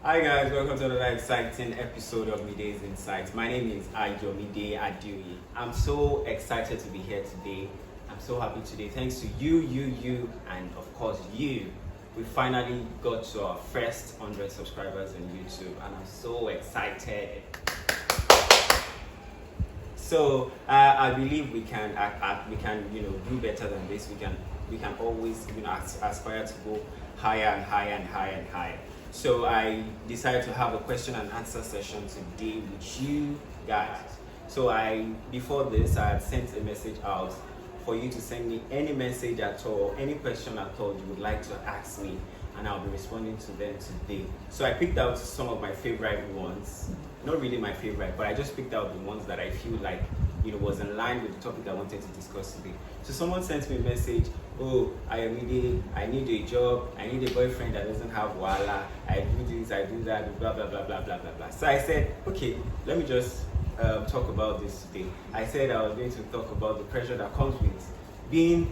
Hi guys, welcome to another exciting episode of Mide's Insights. My name is Ayomide. I'm so excited to be here today. I'm so happy today. Thanks to you, and of course you. We finally got to our first 100 subscribers on YouTube, and I'm so excited. So I believe we can do better than this. We can always aspire to go higher and higher and higher and higher. So I decided to have a question and answer session today with you guys. So before this I had sent a message out for you to send me any message at all, any question at all you would like to ask me, and I'll be responding to them today. So I picked out some of my favorite ones. Not really my favorite, but I just picked out the ones that I feel like was in line with the topic I wanted to discuss today. So someone sent me a message, oh, Ayomide, I need a job, I need a boyfriend that doesn't have wala, I do this, I do that, blah, blah, blah, blah, blah, blah, blah. So I said, okay, let me just talk about this today. I said I was going to talk about the pressure that comes with being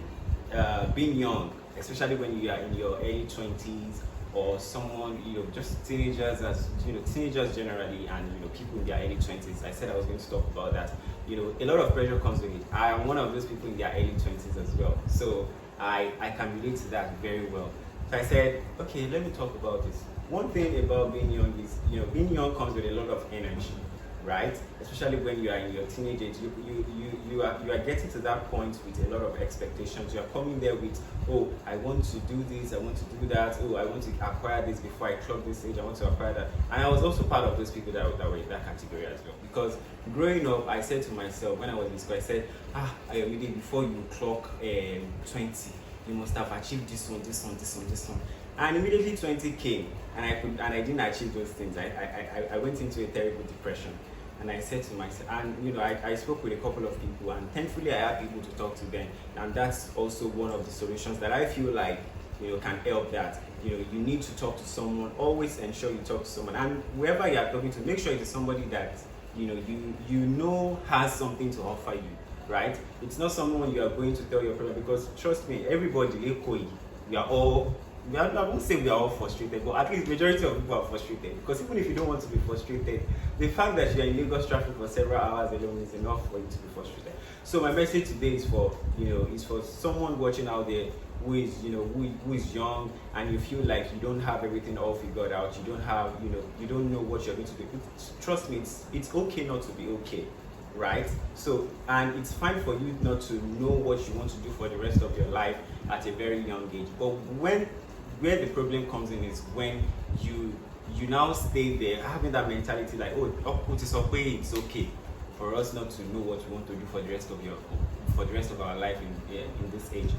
young, especially when you are in your early 20s, or someone, just teenagers, teenagers generally, and people in their early 20s. I said I was going to talk about that. A lot of pressure comes with it. I am one of those people in their early 20s as well, so I can relate to that very well. So I said, okay, let me talk about this. One thing about being young is, being young comes with a lot of energy, right? Especially when you are in your teenage age, you are getting to that point with a lot of expectations. You are coming there with, oh, I want to do this, I want to do that, oh, I want to acquire this before I clock this age, I want to acquire that. And I was also part of those people that were in that category as well. Because growing up, I said to myself, when I was in school, I said, Ayomide, before you clock 20, you must have achieved this one. And immediately 20 came, and I didn't achieve those things. I went into a terrible depression. And I said to myself, and I spoke with a couple of people, and thankfully I had people to talk to them. And that's also one of the solutions that I feel like can help that. You need to talk to someone. Always ensure you talk to someone, and whoever you are talking to, make sure it is somebody that you has something to offer you, right? It's not someone you are going to tell your problem, because trust me, everybody, I won't say we are all frustrated, but at least majority of people are frustrated. Because even if you don't want to be frustrated, the fact that you are in Lagos traffic for several hours alone is enough for you to be frustrated. So my message today is for someone watching out there who is young, and you feel like you don't have everything all figured out. You don't have you don't know what you're going to do. Trust me, it's okay not to be okay, right? So, and it's fine for you not to know what you want to do for the rest of your life at a very young age. But where the problem comes in is when you now stay there having that mentality like, oh, it's okay for us not to know what we want to do for the rest of our life in this age.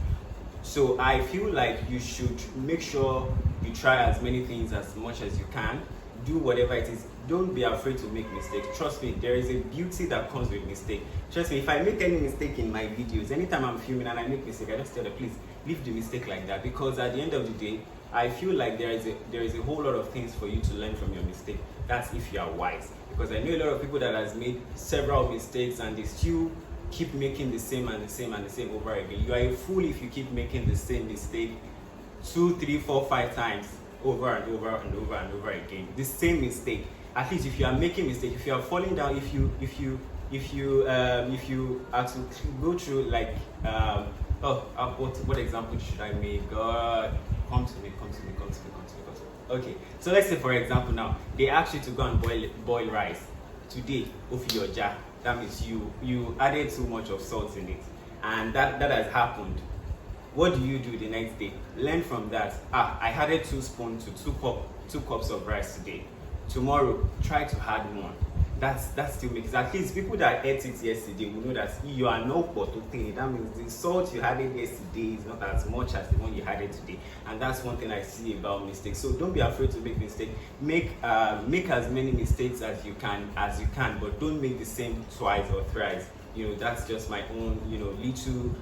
So I feel like you should make sure you try as many things as much as you can. Do whatever it is. Don't be afraid to make mistakes. Trust me, there is a beauty that comes with mistake. Trust me, if I make any mistake in my videos, anytime I'm filming and I make mistake, I just tell them, please leave the mistake like that, because at the end of the day, I feel like there is a whole lot of things for you to learn from your mistake. That's if you are wise. Because I know a lot of people that has made several mistakes and they still keep making the same and the same and the same over again. You are a fool if you keep making the same mistake 2, 3, 4, 5 times over and over and over and over again. The same mistake. At least if you are making mistake, if you are falling down, if you are to go through like what example should I make? God, come to me. Okay, so let's say for example now they ask you to go and boil rice today. Ofi your jar. That means you added too much of salt in it, and that has happened. What do you do the next day? Learn from that. I added 2 spoons to 2 cups of rice today. Tomorrow, try to add more. That still makes, at least people that ate it yesterday will know that you are not potote. That means the salt you added yesterday is not as much as the one you added today. And that's one thing I see about mistakes. So don't be afraid to make mistakes. Make as many mistakes as you can, but don't make the same twice or thrice. That's just my own, little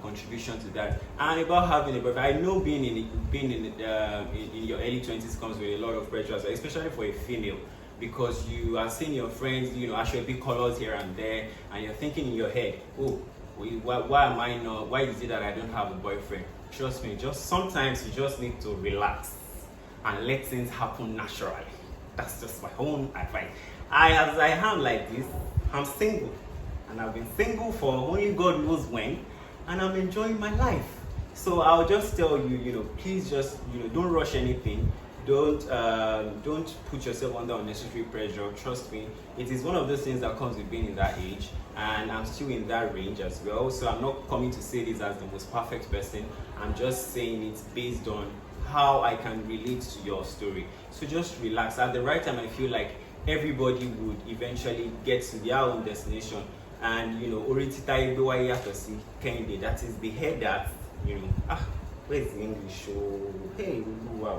contribution to that. And about having a boyfriend, I know being in your early 20s comes with a lot of pressure, especially for a female, because you are seeing your friends, Ashwebi colors here and there, and you're thinking in your head, oh, why is it that I don't have a boyfriend? Trust me, just sometimes you just need to relax and let things happen naturally. That's just my own advice. As I am like this, I'm single, and I've been single for only God knows when, and I'm enjoying my life. So I'll just tell you, please just, don't rush anything. Don't put yourself under unnecessary pressure. Trust me, it is one of those things that comes with being in that age, and I'm still in that range as well. So I'm not coming to say this as the most perfect person. I'm just saying it's based on how I can relate to your story. So just relax. At the right time, I feel like everybody would eventually get to their own destination. And QandA, that is the head that, where's the English? Oh, hey, wow.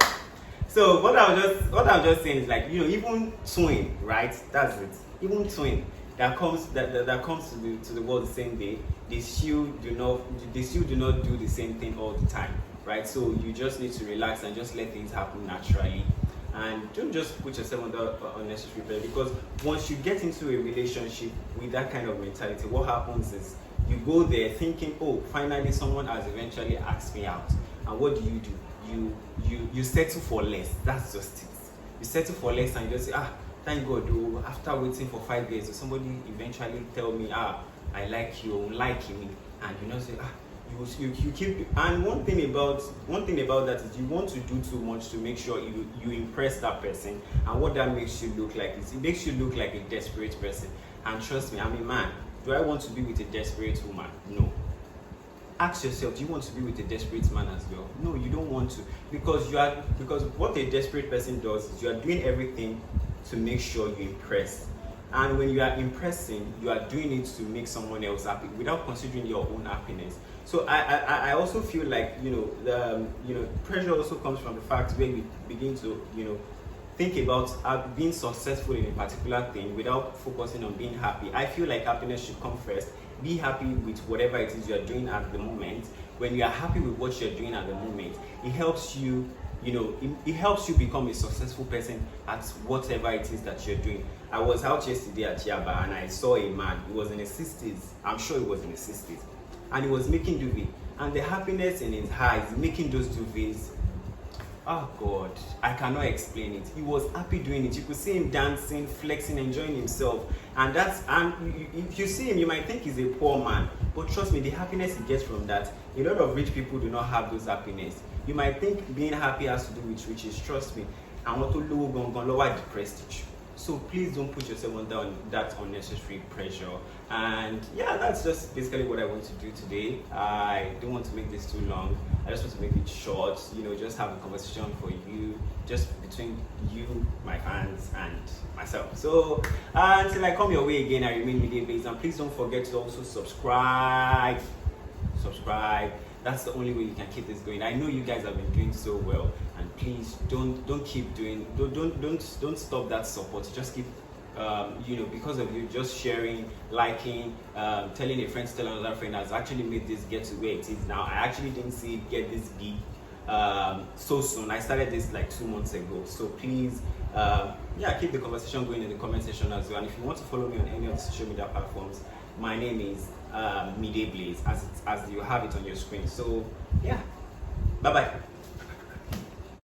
So what I'm just saying is, like, even twin, right? That's it. Even twin that comes to the world the same day, they still do not do the same thing all the time, right? So you just need to relax and just let things happen naturally, and don't just put yourself under unnecessary pressure, because once you get into a relationship with that kind of mentality, what happens is you go there thinking, oh, finally someone has eventually asked me out, and what do? You settle for less. That's just it. You settle for less and you just say, thank God, though, after waiting for 5 years, somebody eventually tell me, I like you, like me, and say, you keep. And one thing about that is you want to do too much to make sure you impress that person, and what that makes you look like is it makes you look like a desperate person. And trust me, I'm a man. Do I want to be with a desperate woman? No. Ask yourself, do you want to be with a desperate man as well? No, you don't want to, because what a desperate person does is you are doing everything to make sure you impress. And when you are impressing, you are doing it to make someone else happy without considering your own happiness. So I also feel like pressure also comes from the fact where we begin to think about being successful in a particular thing without focusing on being happy. I feel like happiness should come first. Be happy with whatever it is you are doing at the moment. When you are happy with what you're doing at the moment, it helps you, it helps you become a successful person at whatever it is that you're doing. I was out yesterday at Yaba and I saw a man. He was in his 60s. I'm sure he was in his 60s. And he was making duvet. And the happiness in his eyes, making those duvets, oh God, I cannot explain it. He was happy doing it. You could see him dancing, flexing, enjoying himself. And if you see him, you might think he's a poor man. But trust me, the happiness he gets from that, a lot of rich people do not have those happiness. You might think being happy has to do with riches. Trust me, I want to lower the prestige. So please don't put yourself under that unnecessary pressure. And yeah, that's just basically what I want to do today. I don't want to make this too long. I just want to make it short, just have a conversation for you, just between you, my fans, and myself. So until I come your way again, I remain Mide based, and please don't forget to also subscribe. That's the only way you can keep this going. I know you guys have been doing so well, and please don't stop that support. Just keep because of you just sharing, liking, telling a friend to tell another friend has actually made this get to where it is now. I actually didn't see it get this big so soon. I started this like 2 months ago. So please keep the conversation going in the comment section as well. And if you want to follow me on any of the social media platforms, my name is Mide Blaze, as you have it on your screen. So yeah, bye bye.